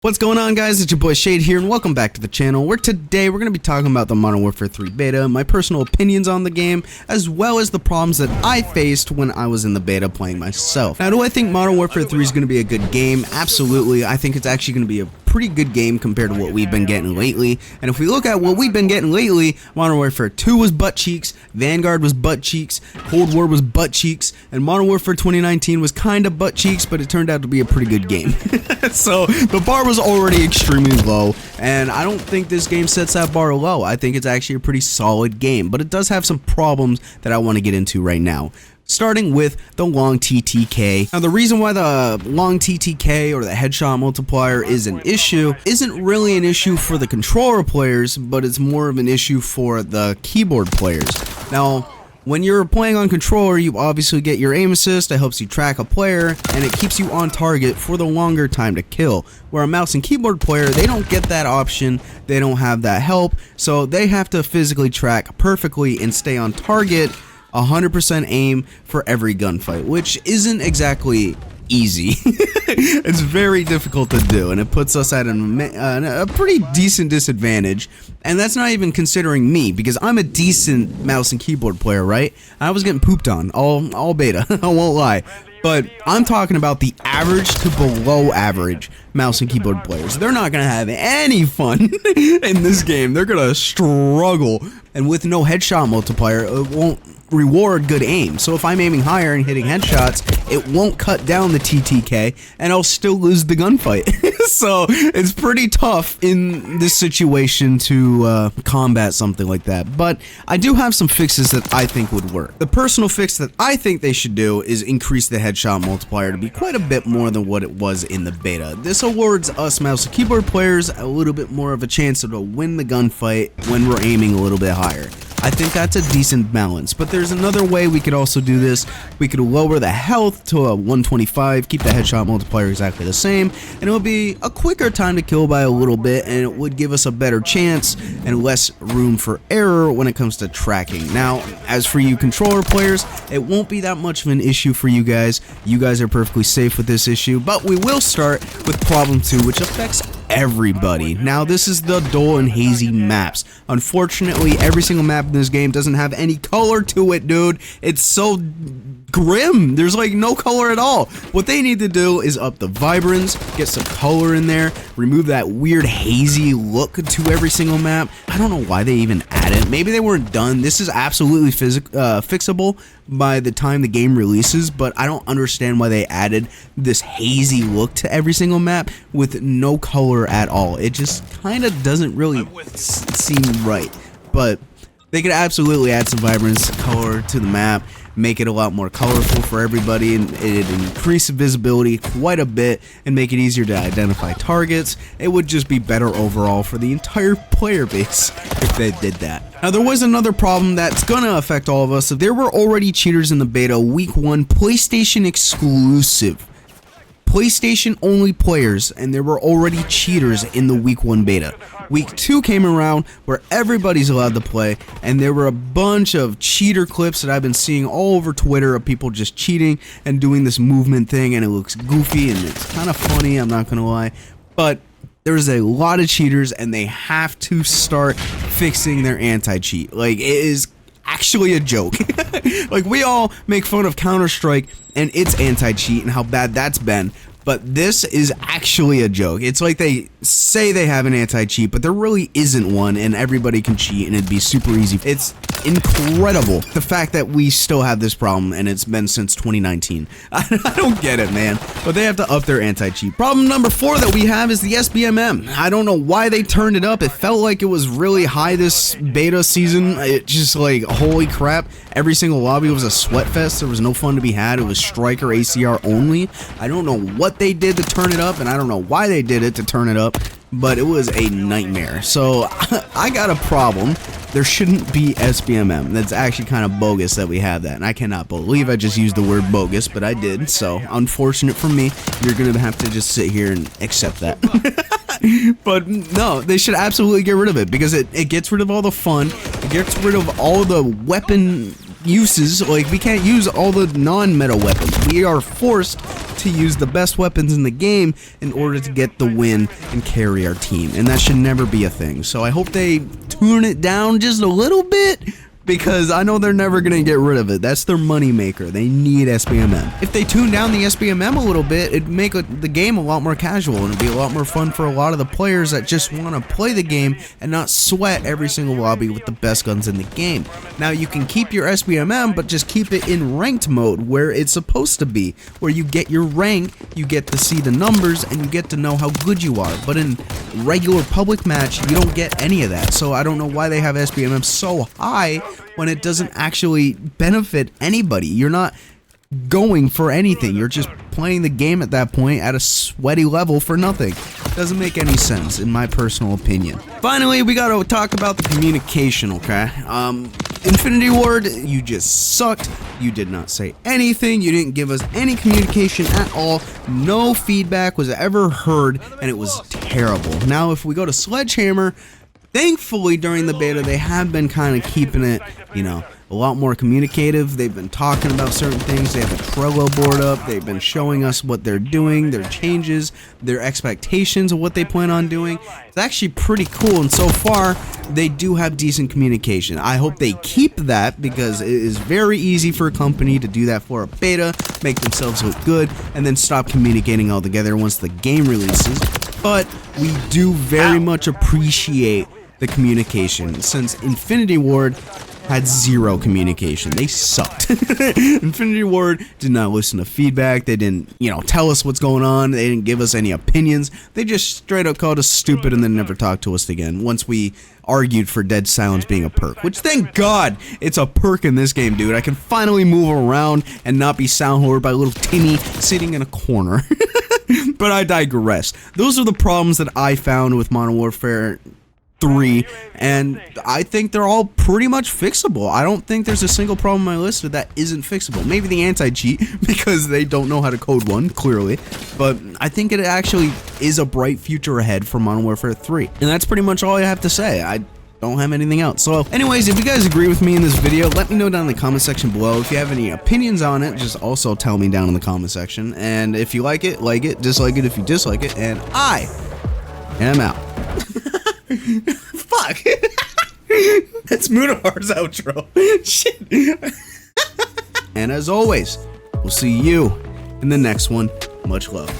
What's going on, guys? It's your boy Shade here, and welcome back to the channel, where today we're going to be talking about the Modern Warfare 3 beta, my personal opinions on the game, as well as the problems that I faced when I was in the beta playing myself. Now, do I think Modern Warfare 3 is going to be a good game? Absolutely. I think it's actually going to be a pretty good game compared to what we've been getting lately. And if we look at what we've been getting lately, Modern Warfare 2 was butt cheeks, Vanguard was butt cheeks, Cold War was butt cheeks, and Modern Warfare 2019 was kind of butt cheeks, but it turned out to be a pretty good game. So the bar was already extremely low, and I don't think this game sets that bar low. I think it's actually a pretty solid game, but it does have some problems that I want to get into right now. Starting with the long TTK. Now, the reason why the long TTK or the headshot multiplier is an issue isn't really an issue for the controller players, but it's more of an issue for the keyboard players. Now, when you're playing on controller, you obviously get your aim assist that helps you track a player, and it keeps you on target for the longer time to kill. Where a mouse and keyboard player, they don't get that option, they don't have that help, so they have to physically track perfectly and stay on target 100% aim for every gunfight, which isn't exactly easy. It's very difficult to do, and it puts us at a pretty decent disadvantage. And that's not even considering me, because I'm a decent mouse and keyboard player, right? I was getting pooped on all beta, I won't lie. But I'm talking about the average to below average mouse and keyboard players. They're not going to have any fun in this game. They're going to struggle. And with no headshot multiplier, it won't reward good aim. So if I'm aiming higher and hitting headshots, it won't cut down the TTK, and I'll still lose the gunfight. So it's pretty tough in this situation to combat something like that. But I do have some fixes that I think would work. The personal fix that I think they should do is increase the headshot multiplier to be quite a bit more than what it was in the beta. This awards us mouse and keyboard players a little bit more of a chance to win the gunfight when we're aiming a little bit higher. I think that's a decent balance, but there's another way we could also do this. We could lower the health to a 125, keep the headshot multiplier exactly the same, and it would be a quicker time to kill by a little bit, and it would give us a better chance and less room for error when it comes to tracking. Now, as for you controller players, it won't be that much of an issue for you guys. You guys are perfectly safe with this issue, but we will start with problem 2, which affects everybody. Now, this is the dull and hazy maps. Unfortunately, every single map in this game doesn't have any color to it, dude. It's so grim. There's like no color at all. What they need to do is up the vibrance, get some color in there, remove that weird hazy look to every single map. I don't know why they even added it. Maybe they weren't done. This is absolutely fixable by the time the game releases, but I don't understand why they added this hazy look to every single map with no color at all. It just kind of doesn't really seem right, but they could absolutely add some vibrance, color to the map, make it a lot more colorful for everybody, and it'd increase visibility quite a bit and make it easier to identify targets. It would just be better overall for the entire player base if they did that. Now, there was another problem that's gonna affect all of us. There were already cheaters in the beta week 1, PlayStation exclusive. PlayStation only players, and there were already cheaters in the week 1 beta. Week 2 came around where everybody's allowed to play, and there were a bunch of cheater clips that I've been seeing all over Twitter of people just cheating and doing this movement thing, and it looks goofy and it's kind of funny, I'm not gonna lie, but there's a lot of cheaters and they have to start fixing their anti-cheat. Like, it is actually a joke. Like, we all make fun of Counter-Strike and its anti-cheat and how bad that's been, but this is actually a joke. It's like they say they have an anti-cheat, but there really isn't one, and everybody can cheat and it'd be super easy. It's incredible, the fact that we still have this problem, and it's been since 2019. I don't get it, man, but they have to up their anti-cheat. Problem number 4 that we have is the SPMM. I don't know why they turned it up. It felt like it was really high this beta season. It just, like, holy crap, every single lobby was a sweat fest. There was no fun to be had. It was striker ACR only. I don't know what they did to turn it up, and I don't know why they did it to turn it up, but it was a nightmare. So I got a problem. There shouldn't be SPMM. That's actually kind of bogus that we have that, and I cannot believe I just used the word bogus, but I did. So unfortunate for me. You're gonna have to just sit here and accept that. But no, they should absolutely get rid of it, because it gets rid of all the fun. It gets rid of all the weapon uses. Like, we can't use all the non-meta weapons. We are forced to use the best weapons in the game in order to get the win and carry our team, and that should never be a thing. So I hope they tune it down just a little bit, because I know they're never going to get rid of it. That's their money maker. They need SPMM. If they tune down the SPMM a little bit, it'd make the game a lot more casual, and it'd be a lot more fun for a lot of the players that just want to play the game and not sweat every single lobby with the best guns in the game. Now, you can keep your SPMM, but just keep it in ranked mode where it's supposed to be, where you get your rank, you get to see the numbers, and you get to know how good you are. But in regular public match, you don't get any of that. So I don't know why they have SPMM so high when it doesn't actually benefit anybody. You're not going for anything. You're just playing the game at that point at a sweaty level for nothing. Doesn't make any sense, in my personal opinion. Finally, we gotta talk about the communication, okay? Infinity Ward, you just sucked. You did not say anything. You didn't give us any communication at all. No feedback was ever heard, and it was terrible. Now, if we go to Sledgehammer, thankfully, during the beta, they have been kind of keeping it, you know, a lot more communicative. They've been talking about certain things. They have a Trello board up. They've been showing us what they're doing, their changes, their expectations of what they plan on doing. It's actually pretty cool, and so far, they do have decent communication. I hope they keep that, because it is very easy for a company to do that for a beta, make themselves look good, and then stop communicating altogether once the game releases. But we do very much appreciate the communication, since Infinity Ward had zero communication. They sucked. Infinity Ward did not listen to feedback. They didn't, you know, tell us what's going on. They didn't give us any opinions. They just straight up called us stupid and then never talked to us again once we argued for dead silence being a perk, which, thank God, it's a perk in this game, dude. I can finally move around and not be sound hoarded by little Timmy sitting in a corner. But I digress. Those are the problems that I found with Modern Warfare 3, and I think they're all pretty much fixable. I don't think there's a single problem on my list that isn't fixable. Maybe the anti-cheat, because they don't know how to code one, clearly. But I think it actually is a bright future ahead for Modern Warfare 3. And that's pretty much all I have to say. I don't have anything else. So anyways, if you guys agree with me in this video, let me know down in the comment section below. If you have any opinions on it, just also tell me down in the comment section. And if you like it, dislike it if you dislike it, and I am out. Fuck. That's Mudahar's outro. Shit. And as always, we'll see you in the next one. Much love.